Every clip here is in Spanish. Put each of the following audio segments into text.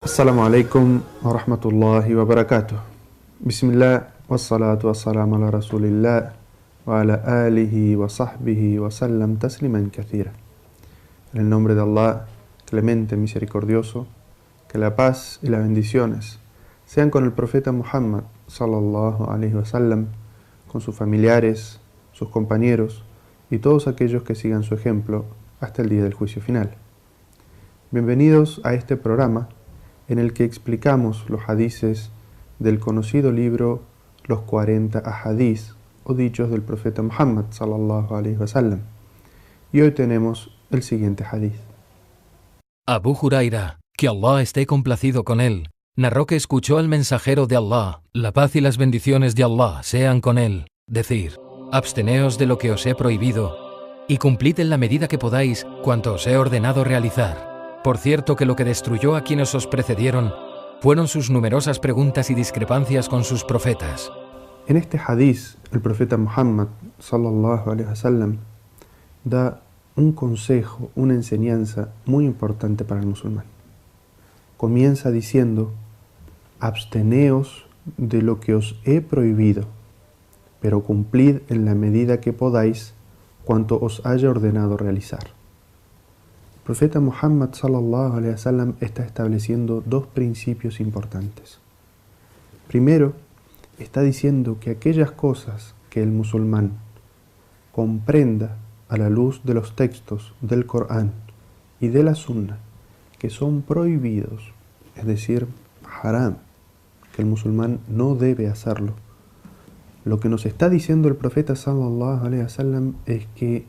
Assalamu alaikum wa rahmatullahi wa barakatuh. Bismillah wa salatu wa salam ala rasulillah wa ala alihi wa sahbihi wa sallam tasliman kathira. En el nombre de Allah, clemente, misericordioso, que la paz y las bendiciones sean con el profeta Muhammad sallallahu alaihi wa sallam, con sus familiares, sus compañeros y todos aquellos que sigan su ejemplo hasta el día del juicio final. Bienvenidos a este programa en el que explicamos los hadices del conocido libro Los 40 ahadís o dichos del profeta Muhammad sallallahu alaihi wasallam. Y hoy tenemos el siguiente hadith. Abu Huraira, que Allah esté complacido con él, narró que escuchó al mensajero de Allah, la paz y las bendiciones de Allah sean con él, decir: absteneos de lo que os he prohibido y cumplid en la medida que podáis cuanto os he ordenado realizar. Por cierto que lo que destruyó a quienes os precedieron fueron sus numerosas preguntas y discrepancias con sus profetas. En este hadiz, el profeta Muhammad sallallahu alaihi wasallam da un consejo, una enseñanza muy importante para el musulmán. Comienza diciendo: absteneos de lo que os he prohibido, pero cumplid en la medida que podáis cuanto os haya ordenado realizar. El profeta Muhammad sallallahu alaihi wasallam está estableciendo dos principios importantes. Primero, está diciendo que aquellas cosas que el musulmán comprenda a la luz de los textos del Corán y de la Sunna, que son prohibidos, es decir, haram, que el musulmán no debe hacerlo. Lo que nos está diciendo el profeta sallallahu alaihi wasallam es que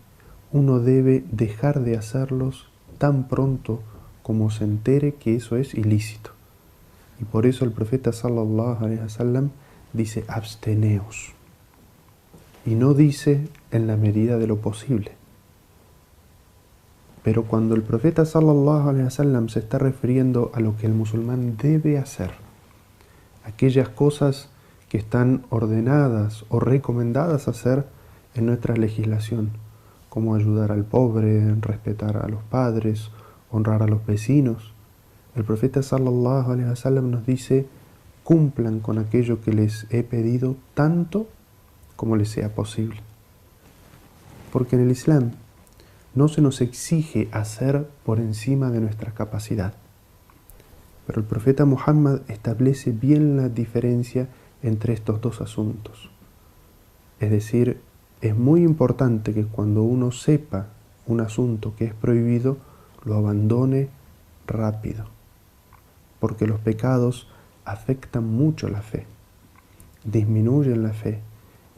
uno debe dejar de hacerlos tan pronto como se entere que eso es ilícito. Y por eso el profeta sallallahu alaihi wasallam dice: absteneos. Y no dice en la medida de lo posible. Pero cuando el profeta sallallahu alaihi wasallam se está refiriendo a lo que el musulmán debe hacer, aquellas cosas que están ordenadas o recomendadas hacer en nuestra legislación, como ayudar al pobre, respetar a los padres, honrar a los vecinos, el profeta sallallahu alaihi wasallam nos dice: cumplan con aquello que les he pedido tanto como les sea posible. Porque en el Islam no se nos exige hacer por encima de nuestra capacidad. Pero el profeta Muhammad establece bien la diferencia entre estos dos asuntos. Es decir, es muy importante que cuando uno sepa un asunto que es prohibido, lo abandone rápido, porque los pecados afectan mucho la fe, disminuyen la fe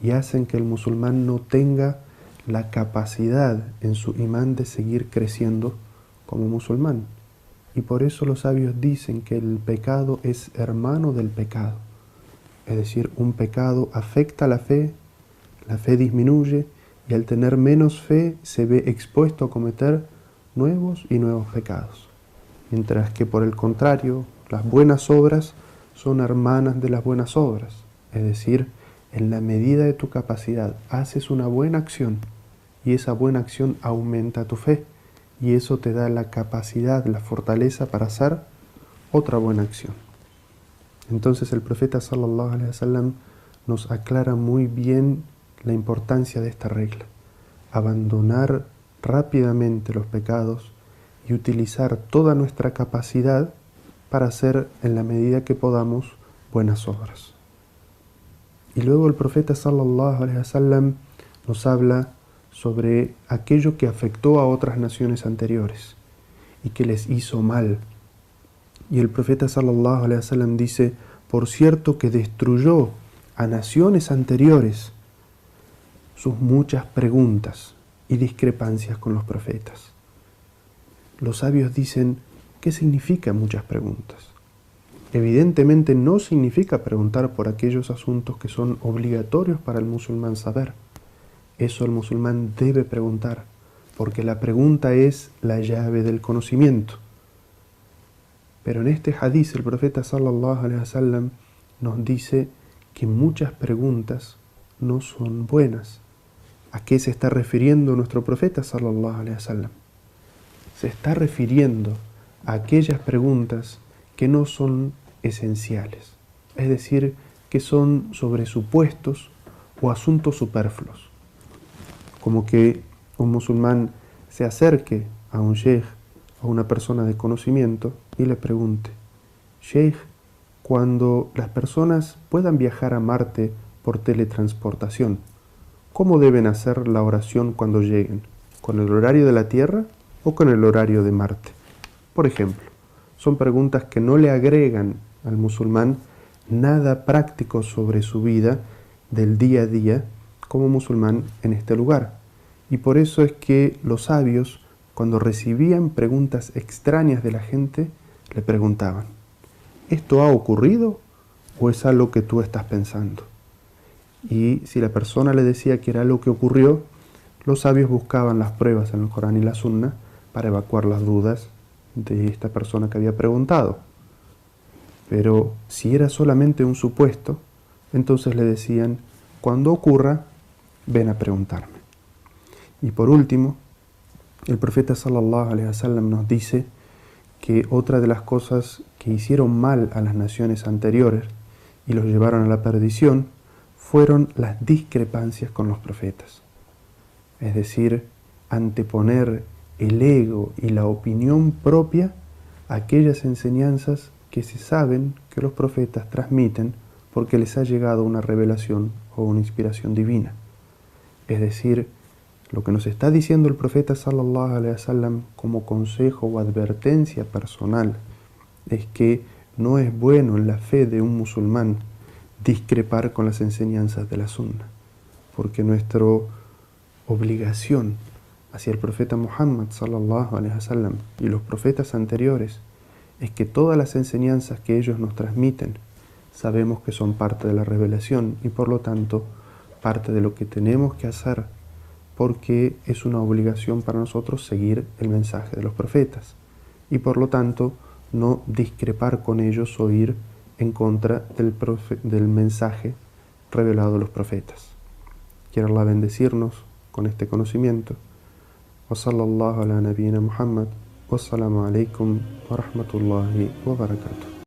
y hacen que el musulmán no tenga la capacidad en su imán de seguir creciendo como musulmán. Y por eso los sabios dicen que el pecado es hermano del pecado. Es decir, un pecado afecta la fe disminuye y al tener menos fe se ve expuesto a cometer nuevos y nuevos pecados. Mientras que por el contrario, las buenas obras son hermanas de las buenas obras. Es decir, en la medida de tu capacidad haces una buena acción y esa buena acción aumenta tu fe y eso te da la capacidad, la fortaleza para hacer otra buena acción. Entonces el profeta sallallahu alaihi wasallam nos aclara muy bien la importancia de esta regla: abandonar rápidamente los pecados y utilizar toda nuestra capacidad para hacer en la medida que podamos buenas obras. Y luego el profeta sallallahu alaihi wasallam nos habla sobre aquello que afectó a otras naciones anteriores y que les hizo mal. Y el profeta sallallahu alaihi wasallam dice: por cierto que destruyó a naciones anteriores sus muchas preguntas y discrepancias con los profetas. Los sabios dicen: ¿qué significa muchas preguntas? Evidentemente no significa preguntar por aquellos asuntos que son obligatorios para el musulmán saber. Eso el musulmán debe preguntar, porque la pregunta es la llave del conocimiento. Pero en este hadiz el profeta sallallahu alaihi wasallam nos dice que muchas preguntas no son buenas. ¿A qué se está refiriendo nuestro profeta sallallahu alaihi wasallam? Se está refiriendo a aquellas preguntas que no son esenciales, es decir, que son sobre supuestos o asuntos superfluos, como que un musulmán se acerque a un sheikh o una persona de conocimiento y le pregunte: Sheikh, cuando las personas puedan viajar a Marte por teletransportación, ¿cómo deben hacer la oración cuando lleguen? ¿Con el horario de la Tierra o con el horario de Marte? Por ejemplo, son preguntas que no le agregan al musulmán nada práctico sobre su vida del día a día como musulmán en este lugar. Y por eso es que los sabios, cuando recibían preguntas extrañas de la gente, le preguntaban: ¿esto ha ocurrido o es algo que tú estás pensando? Y si la persona le decía que era lo que ocurrió, los sabios buscaban las pruebas en el Corán y la Sunna para evacuar las dudas de esta persona que había preguntado. Pero si era solamente un supuesto, entonces le decían: cuando ocurra, ven a preguntarme. Y por último, el profeta sallallahu alaihi wasallam nos dice que otra de las cosas que hicieron mal a las naciones anteriores y los llevaron a la perdición fueron las discrepancias con los profetas. Es decir, anteponer el ego y la opinión propia a aquellas enseñanzas que se saben que los profetas transmiten porque les ha llegado una revelación o una inspiración divina. Es decir, lo que nos está diciendo el profeta sallallahu alaihi wasallam como consejo o advertencia personal es que no es bueno en la fe de un musulmán discrepar con las enseñanzas de la sunna, porque nuestra obligación hacia el profeta Muhammad sallallahu alaihi wasallam y los profetas anteriores es que todas las enseñanzas que ellos nos transmiten sabemos que son parte de la revelación y por lo tanto parte de lo que tenemos que hacer, porque es una obligación para nosotros seguir el mensaje de los profetas y por lo tanto no discrepar con ellos o ir en contra del mensaje revelado a los profetas. Quiero Allah bendecirnos con este conocimiento. Wa sallallahu ala nabiyyina Muhammad. Wassalamu alaikum wa rahmatullahi wa barakatuh.